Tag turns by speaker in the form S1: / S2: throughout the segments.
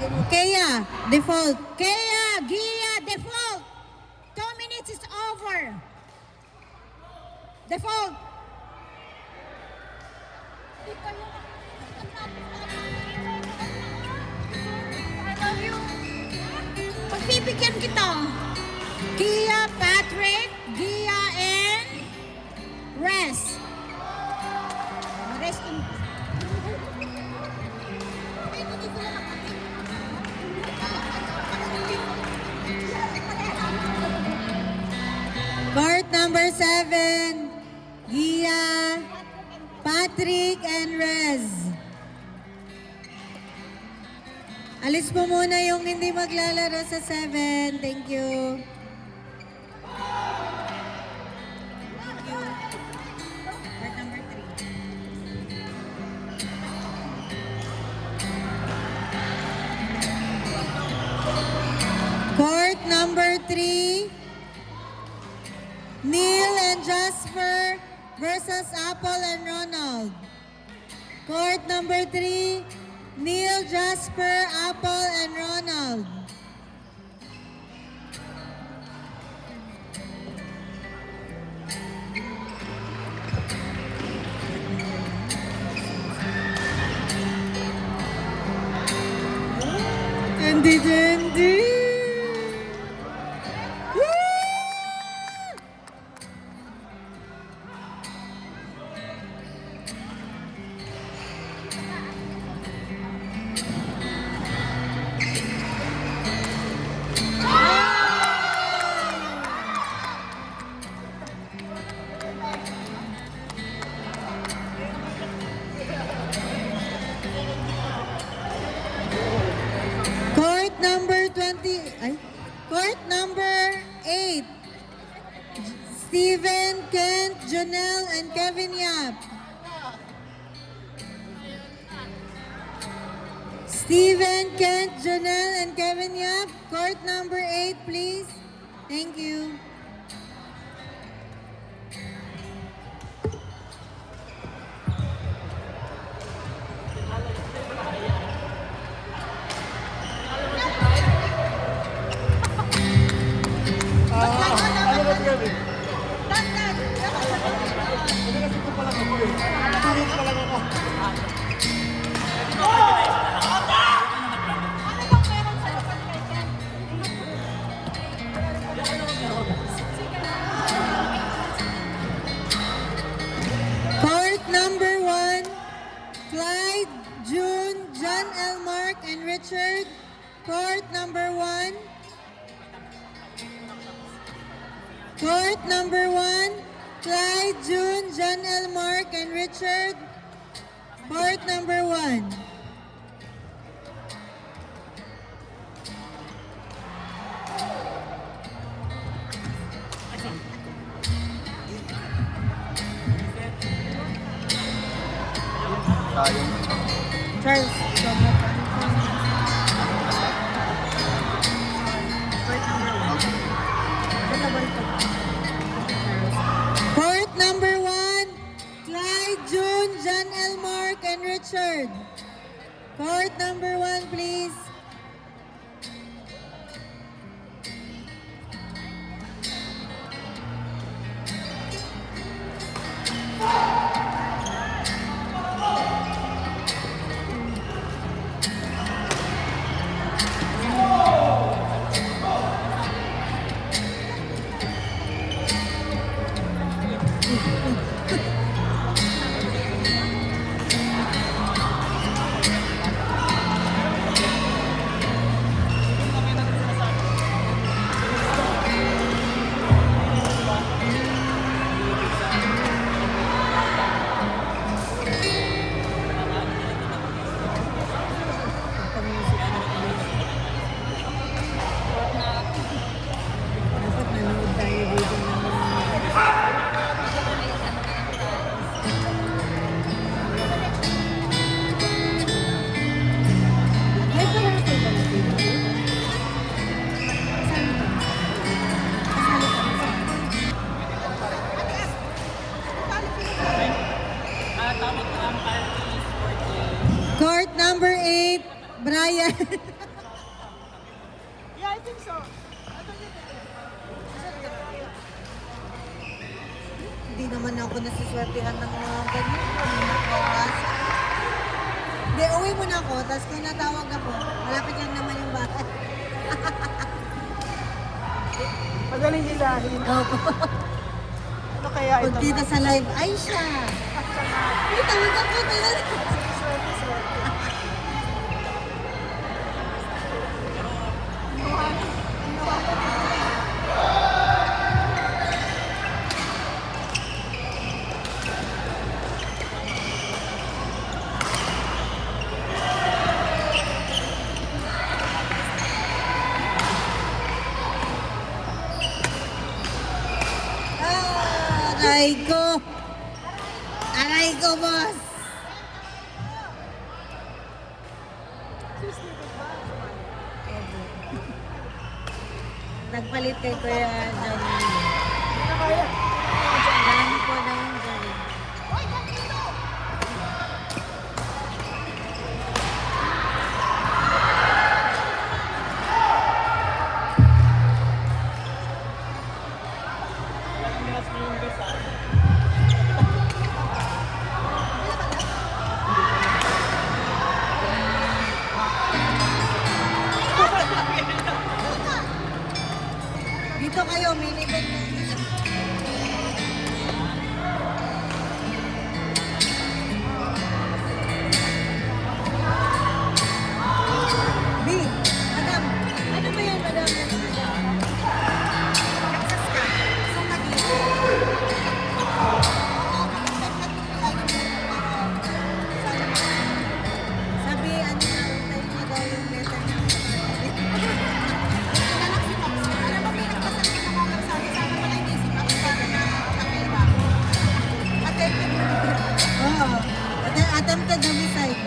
S1: Kea, default. Kea, Gia, default. 2 minutes is over. Default.
S2: I love you.
S1: Pagbibigyan kita. Kia, Patrick, Gia, and Res. Res in... Court number 7, Gia, Patrick, and Rez. Alis po muna yung hindi maglalaro sa 7. Thank you. Court number 3. Court number 3. Neil and Jasper versus Apple and Ronald. Court number 3, Neil, Jasper, Apple, and Ronald. Dendi. Court number 8. Steven, Kent, Janelle, and Kevin Yap. Steven, Kent, Janelle, and Kevin Yap. Court number 8, please. Thank you. Court number 1, Clyde, June, John L. Mark, and Richard. Court number 1. Court number 1, Clyde, June, John L. Mark, and Richard. Court number 1. Charles, Court number 1, Clyde, June, John L. Mark, and Richard. Court number 1, please. Court number 8, Brian.
S3: I think so. I don't think
S1: Hindi naman ako nasiswertihan ng mga ganyan. Hindi, uwi muna ako. Tapos kung natawag ako, malapit lang naman yung bahay.
S3: Madaling hilahin. Ano kaya ito?
S1: Pag kita sa live, ay siya! Ay, tawag ako talaga.
S3: Swerte, swerte.
S1: Aray ko! Aray ko, boss! Nagpalit kay Kuya Johnny.
S3: Ano kaya?
S1: Dami po na yung Johnny. Dito kayo, mini bag na. B, madam. Ano ba yan, madam? Sabi, ano na, tayo na daw yung letter niya. Oo. Attempted homicide.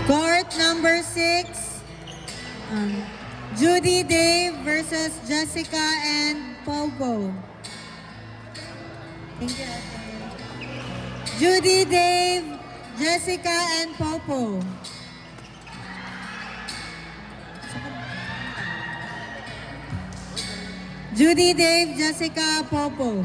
S1: Court number 6. Judy Dave versus Jessica and Popo. Thank you, Ate. Judy Dave, Jessica and Popo. Judy Dave, Jessica, Popo.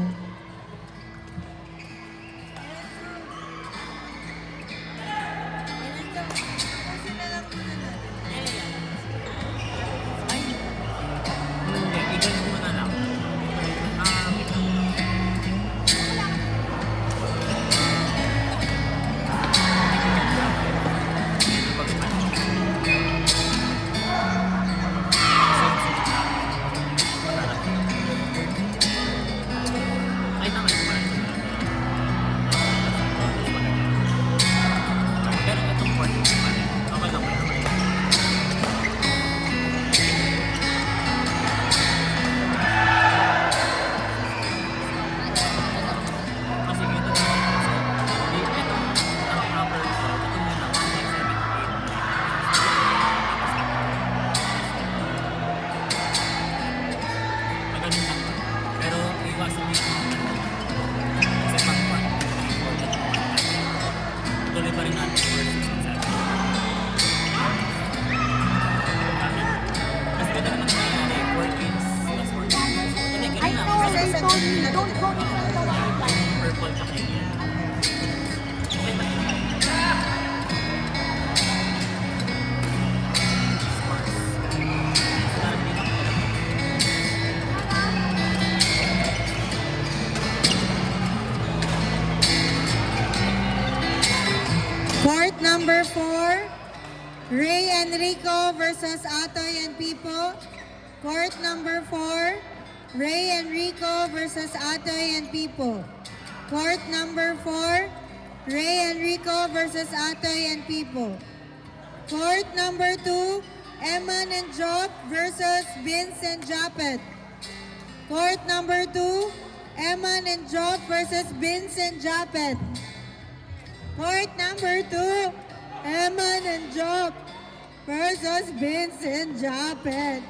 S4: Tuloy pa rin natin for 6 and 7. Kasi ito naman nangyayari, 4 games plus 4 games.
S3: I know, they told me, don't go inside the line.
S4: Purple pa kayo yan. Okay ba yun? Scores. Parang di na ako alam.
S1: Court number 4. Ray Enrico versus Atoy and Pipo. Court number 4. Ray Enrico versus Atoy and Pipo. Court number 4. Ray Enrico versus Atoy and Pipo. Court number 2. Eman and Job versus Vince and Japet. Court number 2. Eman and Job versus Vince and Japet. Court number 2. Eman and Job versus Vince and Japet.